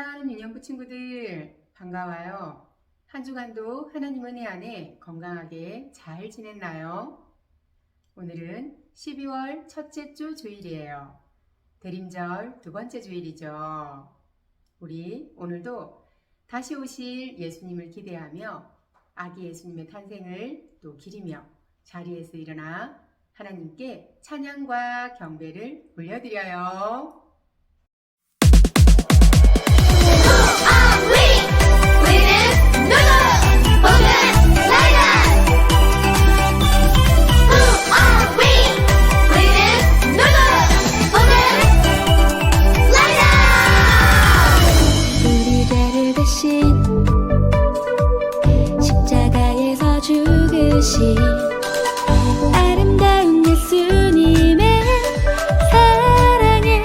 사랑하는 유년부 친구들 반가워요. 한 주간도 하나님 은혜 안에 건강하게 잘 지냈나요? 오늘은 12월 첫째 주 주일이에요. 대림절 두 번째 주일이죠. 우리 오늘도 다시 오실 예수님을 기대하며 아기 예수님의 탄생을 또 기리며 자리에서 일어나 하나님께 찬양과 경배를 올려드려요. 십자가에서 죽으신 아름다운 예수님의 사랑을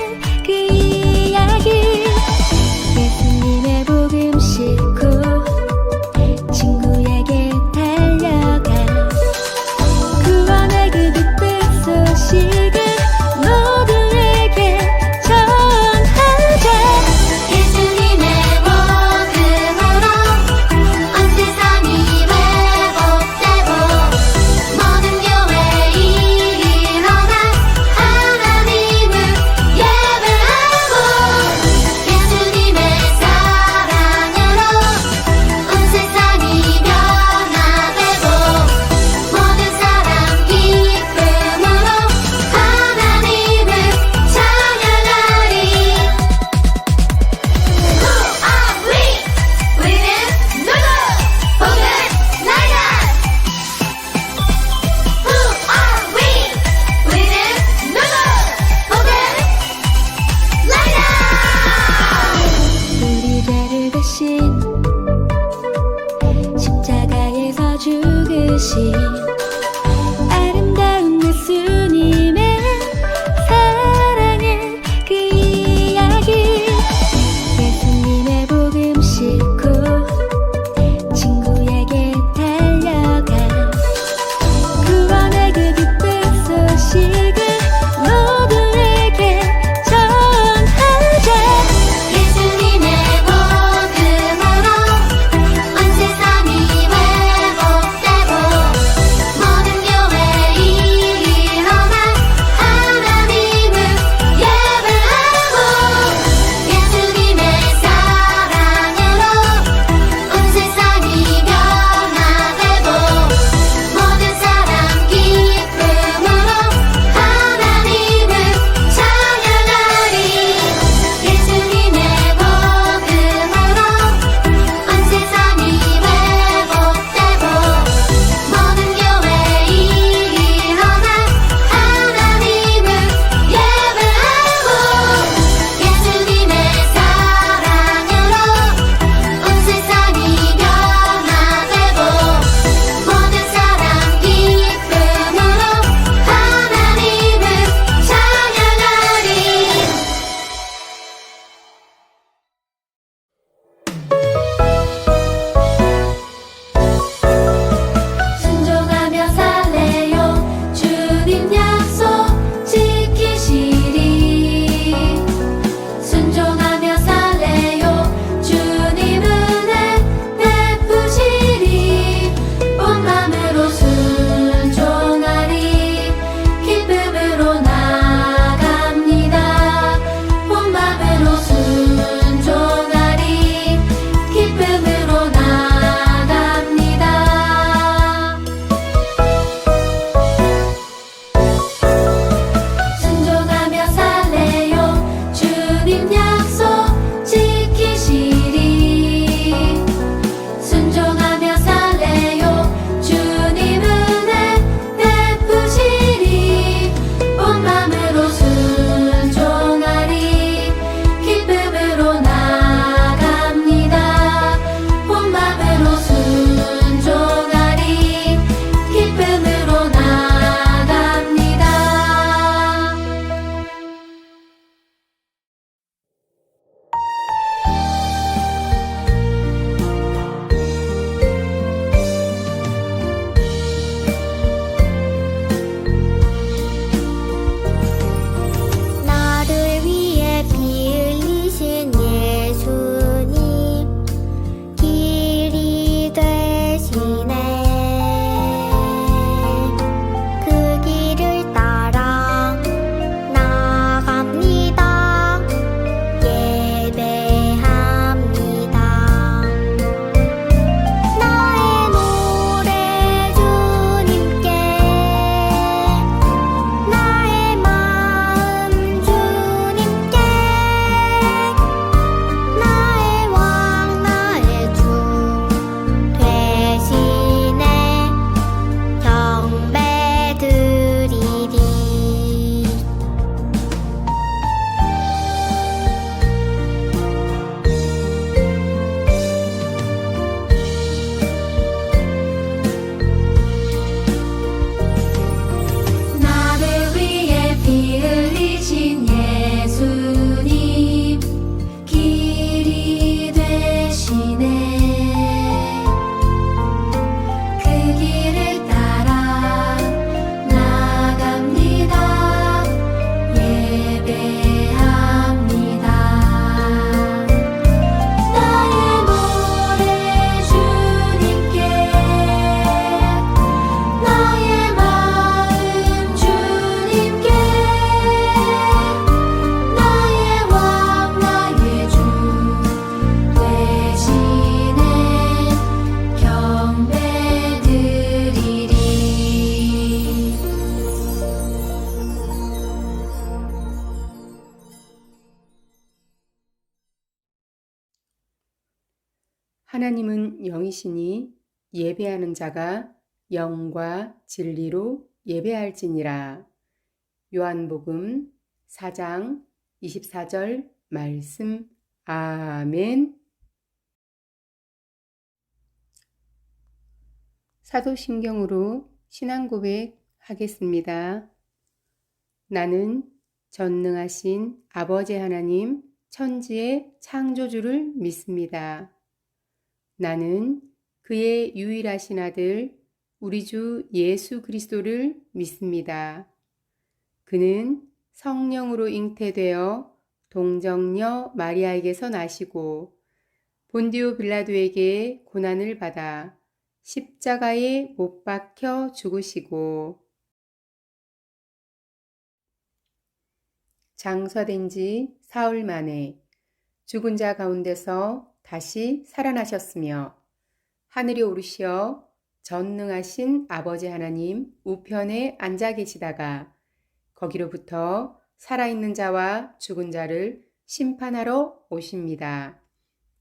하나님은 영이시니 예배하는 자가 영과 진리로 예배할지니라. 요한복음 4장 24절 말씀. 아멘. 사도신경으로 신앙 고백 하겠습니다. 나는 전능하신 아버지 하나님 천지의 창조주를 믿습니다. 나는 그의 유일하신 아들 우리 주 예수 그리스도를 믿습니다. 그는 성령으로 잉태되어 동정녀 마리아에게서 나시고 본디오 빌라도에게 고난을 받아 십자가에 못 박혀 죽으시고 장사된 지 사흘 만에 죽은 자 가운데서 다시 살아나셨으며 하늘에 오르시어 전능하신 아버지 하나님 우편에 앉아 계시다가 거기로부터 살아있는 자와 죽은 자를 심판하러 오십니다.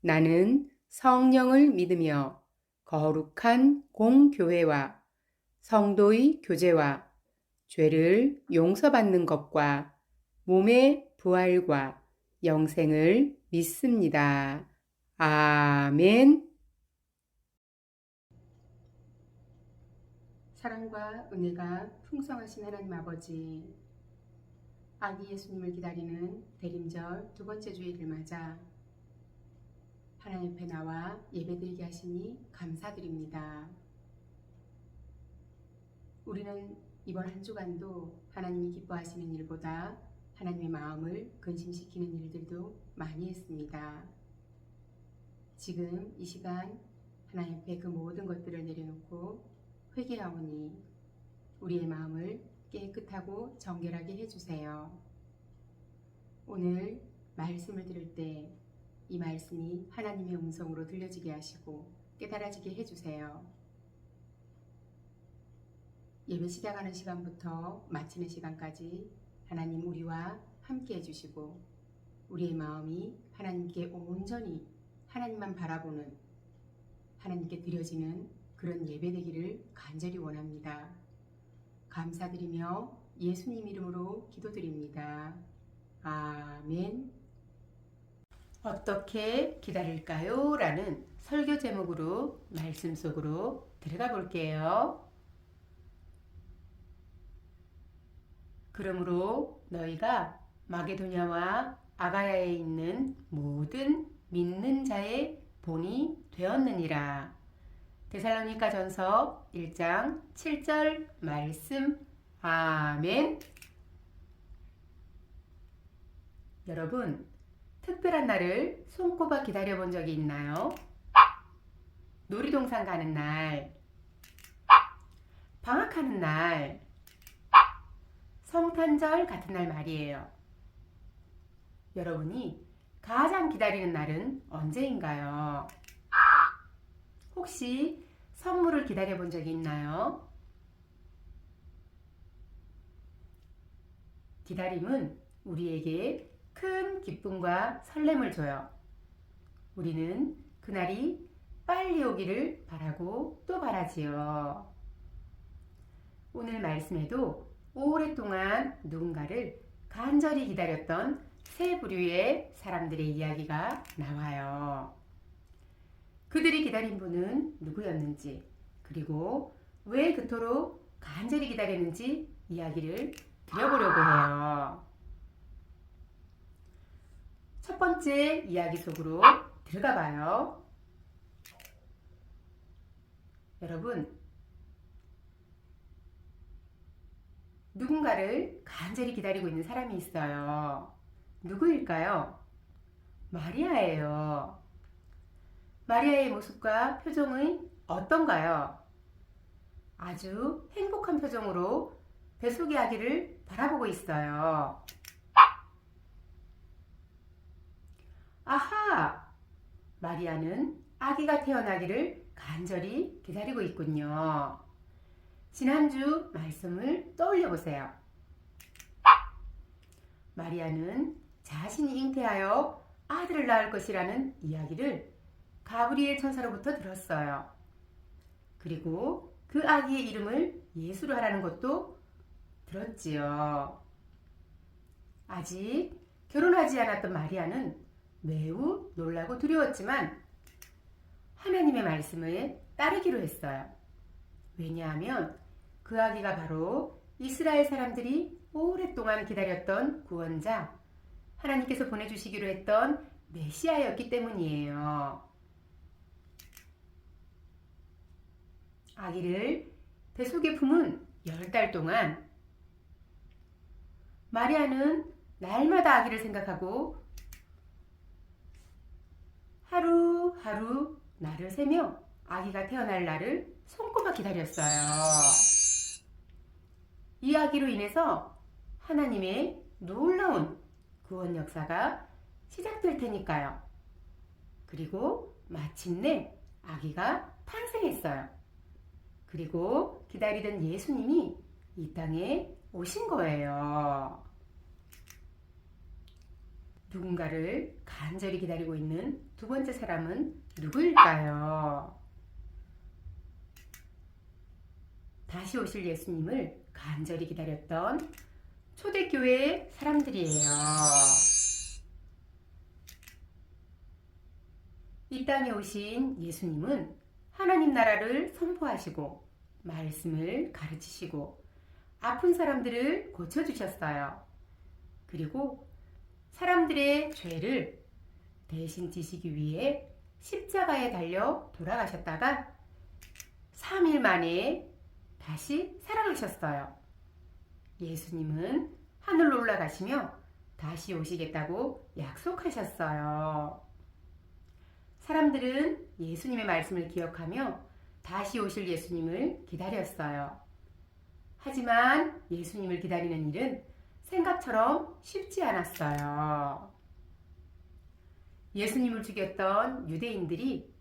나는 성령을 믿으며 거룩한 공교회와 성도의 교제와 죄를 용서받는 것과 몸의 부활과 영생을 믿습니다. 아멘. 사랑과 은혜가 풍성하신 하나님 아버지, 아기 예수님을 기다리는 대림절 두 번째 주일을 맞아 하나님 앞에 나와 예배드리게 하시니 감사드립니다. 우리는 이번 한 주간도 하나님이 기뻐하시는 일보다 하나님의 마음을 근심시키는 일들도 많이 했습니다. 지금 이 시간 하나님 앞에 그 모든 것들을 내려놓고 회개하오니 우리의 마음을 깨끗하고 정결하게 해주세요. 오늘 말씀을 들을 때 이 말씀이 하나님의 음성으로 들려지게 하시고 깨달아지게 해주세요. 예배 시작하는 시간부터 마치는 시간까지 하나님 우리와 함께 해주시고 우리의 마음이 하나님께 온전히 하나님만 바라보는 하나님께 드려지는 그런 예배 되기를 간절히 원합니다. 감사드리며 예수님 이름으로 기도드립니다. 아멘. 어떻게 기다릴까요? 라는 설교 제목으로 말씀 속으로 들어가 볼게요. 그러므로 너희가 마게도냐와 아가야에 있는 모든 믿는 자의 본이 되었느니라. 데살로니가 전서 1장 7절 말씀. 아멘. 여러분, 특별한 날을 손꼽아 기다려본 적이 있나요? 놀이동산 가는 날, 방학하는 날, 성탄절 같은 날 말이에요. 여러분이 가장 기다리는 날은 언제인가요? 혹시 선물을 기다려본 적이 있나요? 기다림은 우리에게 큰 기쁨과 설렘을 줘요. 우리는 그날이 빨리 오기를 바라고 또 바라지요. 오늘 말씀에도 오랫동안 누군가를 간절히 기다렸던 세 부류의 사람들의 이야기가 나와요. 그들이 기다린 분은 누구였는지, 그리고 왜 그토록 간절히 기다렸는지 이야기를 드려보려고 해요. 첫 번째 이야기 속으로 들어가 봐요. 여러분, 누군가를 간절히 기다리고 있는 사람이 있어요. 누구일까요? 마리아예요. 마리아의 모습과 표정이 어떤가요? 아주 행복한 표정으로 뱃속의 아기를 바라보고 있어요. 아하! 마리아는 아기가 태어나기를 간절히 기다리고 있군요. 지난주 말씀을 떠올려 보세요. 마리아는 자신이 잉태하여 아들을 낳을 것이라는 이야기를 가브리엘 천사로부터 들었어요. 그리고 그 아기의 이름을 예수로 하라는 것도 들었지요. 아직 결혼하지 않았던 마리아는 매우 놀라고 두려웠지만 하나님의 말씀을 따르기로 했어요. 왜냐하면 그 아기가 바로 이스라엘 사람들이 오랫동안 기다렸던 구원자, 하나님께서 보내주시기로 했던 메시아였기 때문이에요. 아기를 뱃속에 품은 10달 동안 마리아는 날마다 아기를 생각하고 하루하루 날을 세며 아기가 태어날 날을 손꼽아 기다렸어요. 이 아기로 인해서 하나님의 놀라운 구원 역사가 시작될 테니까요. 그리고 마침내 아기가 탄생했어요. 그리고 기다리던 예수님이 이 땅에 오신 거예요. 누군가를 간절히 기다리고 있는 두 번째 사람은 누구일까요? 다시 오실 예수님을 간절히 기다렸던 초대교회 사람들이에요. 이 땅에 오신 예수님은 하나님 나라를 선포하시고 말씀을 가르치시고 아픈 사람들을 고쳐주셨어요. 그리고 사람들의 죄를 대신 지시기 위해 십자가에 달려 돌아가셨다가 3일 만에 다시 살아나셨어요. 예수님은 하늘로 올라가시며 다시 오시겠다고 약속하셨어요. 사람들은 예수님의 말씀을 기억하며 다시 오실 예수님을 기다렸어요. 하지만 예수님을 기다리는 일은 생각처럼 쉽지 않았어요. 예수님을 죽였던 유대인들이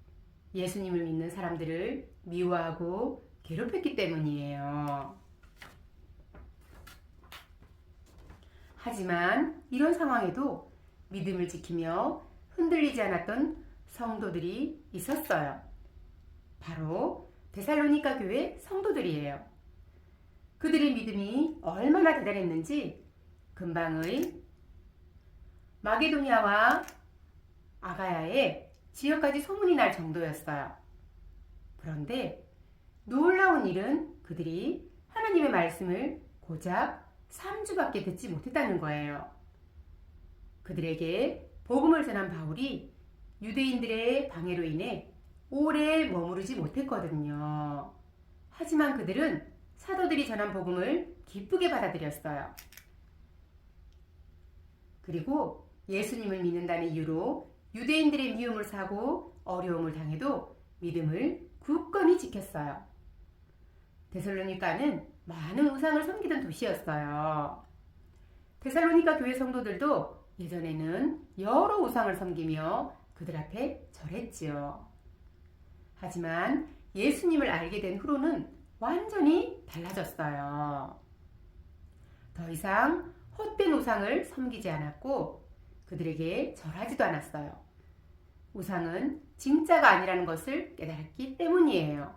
예수님을 믿는 사람들을 미워하고 괴롭혔기 때문이에요. 하지만 이런 상황에도 믿음을 지키며 흔들리지 않았던 성도들이 있었어요. 바로 데살로니가 교회 성도들이에요. 그들의 믿음이 얼마나 대단했는지 근방의 마게도니아와 아가야의 지역까지 소문이 날 정도였어요. 그런데 놀라운 일은 그들이 하나님의 말씀을 고작 3주밖에 듣지 못했다는 거예요. 그들에게 복음을 전한 바울이 유대인들의 방해로 인해 오래 머무르지 못했거든요. 하지만 그들은 사도들이 전한 복음을 기쁘게 받아들였어요. 그리고 예수님을 믿는다는 이유로 유대인들의 미움을 사고 어려움을 당해도 믿음을 굳건히 지켰어요. 데살로니가는 많은 우상을 섬기던 도시였어요. 데살로니가 교회 성도들도 예전에는 여러 우상을 섬기며 그들 앞에 절했지요. 하지만 예수님을 알게 된 후로는 완전히 달라졌어요. 더 이상 헛된 우상을 섬기지 않았고 그들에게 절하지도 않았어요. 우상은 진짜가 아니라는 것을 깨달았기 때문이에요.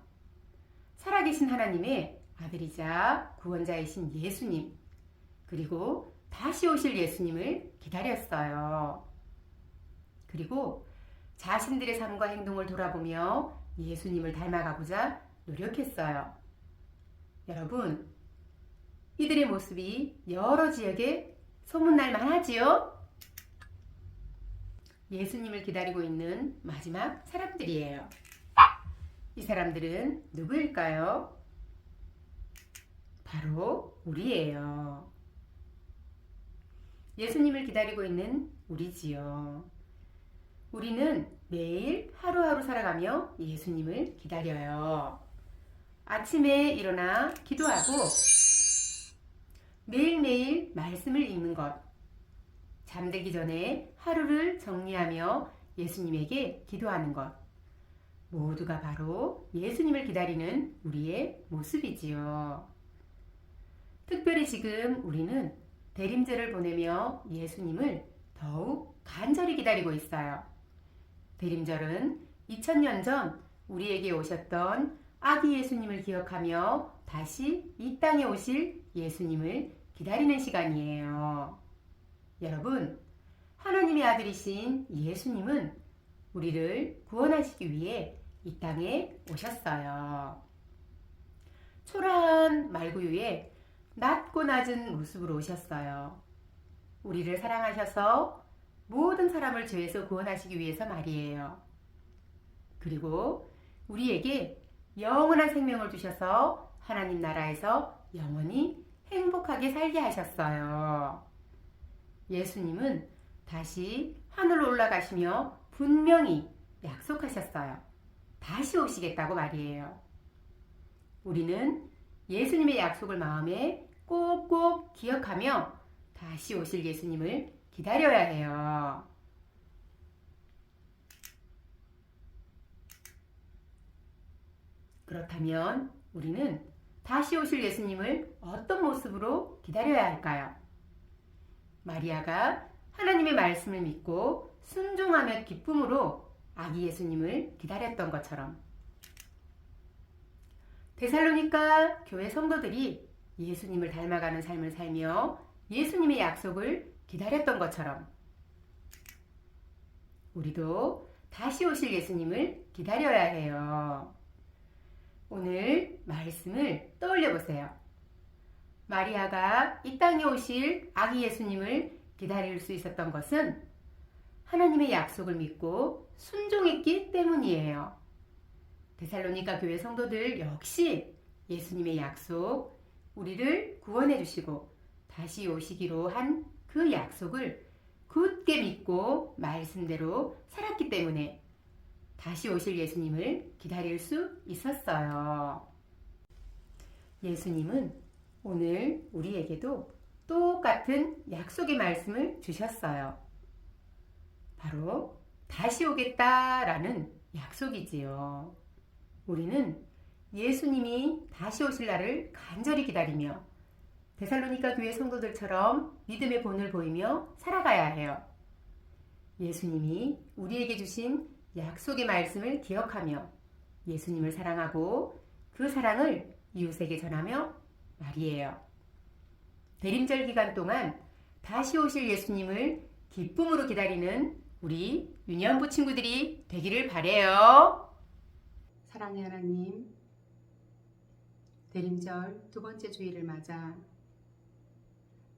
살아계신 하나님의 아들이자 구원자이신 예수님, 그리고 다시 오실 예수님을 기다렸어요. 그리고 자신들의 삶과 행동을 돌아보며 예수님을 닮아가고자 노력했어요. 여러분, 이들의 모습이 여러 지역에 소문날 만하지요? 예수님을 기다리고 있는 마지막 사람들이에요. 이 사람들은 누구일까요? 바로 우리예요. 예수님을 기다리고 있는 우리지요. 우리는 매일 하루하루 살아가며 예수님을 기다려요. 아침에 일어나 기도하고 매일매일 말씀을 읽는 것, 잠들기 전에 하루를 정리하며 예수님에게 기도하는 것, 모두가 바로 예수님을 기다리는 우리의 모습이지요. 특별히 지금 우리는 대림절을 보내며 예수님을 더욱 간절히 기다리고 있어요. 대림절은 2000년 전 우리에게 오셨던 아기 예수님을 기억하며 다시 이 땅에 오실 예수님을 기다리는 시간이에요. 여러분, 하나님의 아들이신 예수님은 우리를 구원하시기 위해 이 땅에 오셨어요. 초라한 말구유에 낮고 낮은 모습으로 오셨어요. 우리를 사랑하셔서 모든 사람을 죄에서 구원하시기 위해서 말이에요. 그리고 우리에게 영원한 생명을 주셔서 하나님 나라에서 영원히 행복하게 살게 하셨어요. 예수님은 다시 하늘로 올라가시며 분명히 약속하셨어요. 다시 오시겠다고 말이에요. 우리는 예수님의 약속을 마음에 꼭꼭 기억하며 다시 오실 예수님을 기다려야 해요. 그렇다면 우리는 다시 오실 예수님을 어떤 모습으로 기다려야 할까요? 마리아가 하나님의 말씀을 믿고 순종하며 기쁨으로 아기 예수님을 기다렸던 것처럼 데살로니가 교회 성도들이 예수님을 닮아가는 삶을 살며 예수님의 약속을 기다렸던 것처럼 우리도 다시 오실 예수님을 기다려야 해요. 오늘 말씀을 떠올려 보세요. 마리아가 이 땅에 오실 아기 예수님을 기다릴 수 있었던 것은 하나님의 약속을 믿고 순종했기 때문이에요. 데살로니가 교회 성도들 역시 예수님의 약속, 우리를 구원해 주시고 다시 오시기로 한 그 약속을 굳게 믿고 말씀대로 살았기 때문에 다시 오실 예수님을 기다릴 수 있었어요. 예수님은 오늘 우리에게도 똑같은 약속의 말씀을 주셨어요. 바로 다시 오겠다라는 약속이지요. 우리는 예수님이 다시 오실 날을 간절히 기다리며 데살로니가 교회 성도들처럼 믿음의 본을 보이며 살아가야 해요. 예수님이 우리에게 주신 약속의 말씀을 기억하며 예수님을 사랑하고 그 사랑을 이웃에게 전하며 말이에요. 대림절 기간 동안 다시 오실 예수님을 기쁨으로 기다리는 우리 유년부 친구들이 되기를 바래요. 사랑의 하나님, 대림절 두 번째 주일을 맞아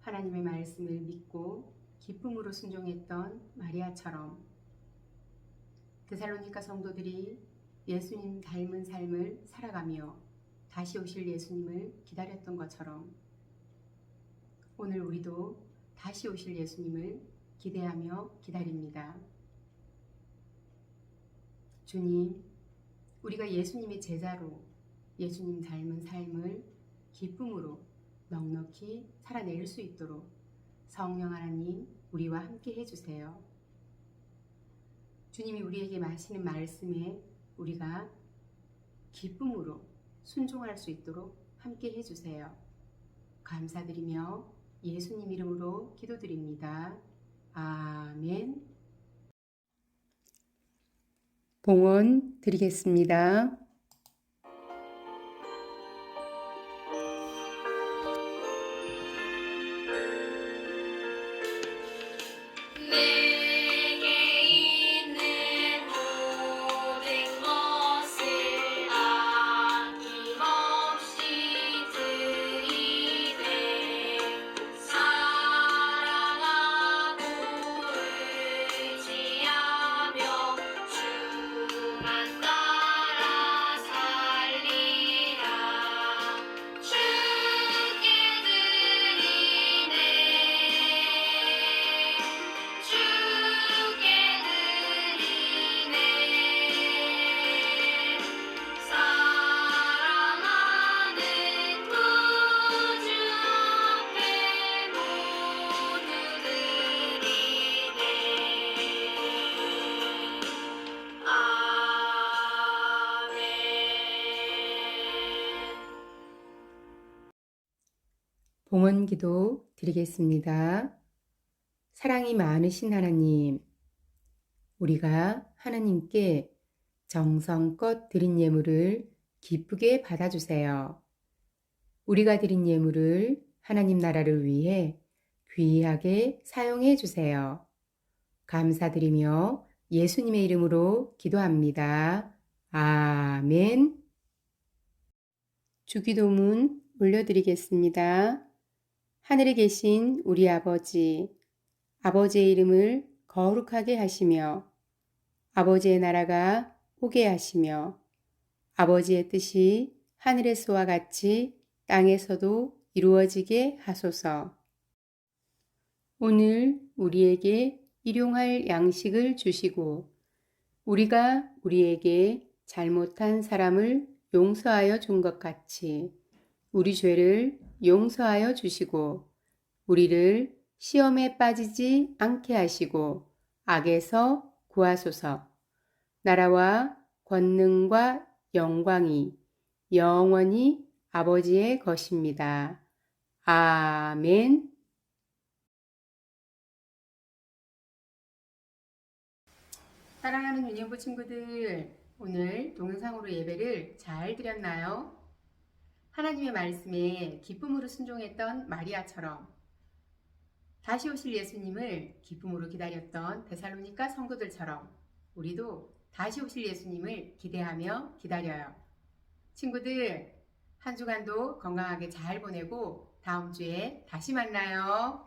하나님의 말씀을 믿고 기쁨으로 순종했던 마리아처럼 데살로니가 성도들이 예수님 닮은 삶을 살아가며 다시 오실 예수님을 기다렸던 것처럼 오늘 우리도 다시 오실 예수님을 기대하며 기다립니다. 주님, 우리가 예수님의 제자로 예수님 닮은 삶을 기쁨으로 넉넉히 살아낼 수 있도록 성령 하나님 우리와 함께 해주세요. 주님이 우리에게 마시는 말씀에 우리가 기쁨으로 순종할 수 있도록 함께 해주세요. 감사드리며 예수님 이름으로 기도드립니다. 아멘. 봉헌 드리겠습니다. 내게 있는 모든 것을 아낌없이 드리네 사랑하고 의지하며 주만 따라 살리라 주께 드리네 주께 드리네 사랑하는 구주 앞에 모두 드리네 아멘. 봉헌기도 드리겠습니다. 사랑이 많으신 하나님, 우리가 하나님께 정성껏 드린 예물을 기쁘게 받아주세요. 우리가 드린 예물을 하나님 나라를 위해 귀하게 사용해 주세요. 감사드리며 예수님의 이름으로 기도합니다. 아멘. 주기도문 올려드리겠습니다. 하늘에 계신 우리 아버지, 아버지의 이름을 거룩하게 하시며 아버지의 나라가 오게 하시며 아버지의 뜻이 하늘에서와 같이 땅에서도 이루어지게 하소서. 오늘 우리에게 일용할 양식을 주시고 우리가 우리에게 잘못한 사람을 용서하여 준 것 같이 우리 죄를 용서하여 주시고 우리를 시험에 빠지지 않게 하시고 악에서 구하소서. 나라와 권능과 영광이 영원히 아버지의 것입니다. 아멘. 사랑하는 유년부 친구들, 오늘 동영상으로 예배를 잘 드렸나요? 하나님의 말씀에 기쁨으로 순종했던 마리아처럼 다시 오실 예수님을 기쁨으로 기다렸던 데살로니가 성도들처럼 우리도 다시 오실 예수님을 기대하며 기다려요. 친구들, 한 주간도 건강하게 잘 보내고 다음 주에 다시 만나요.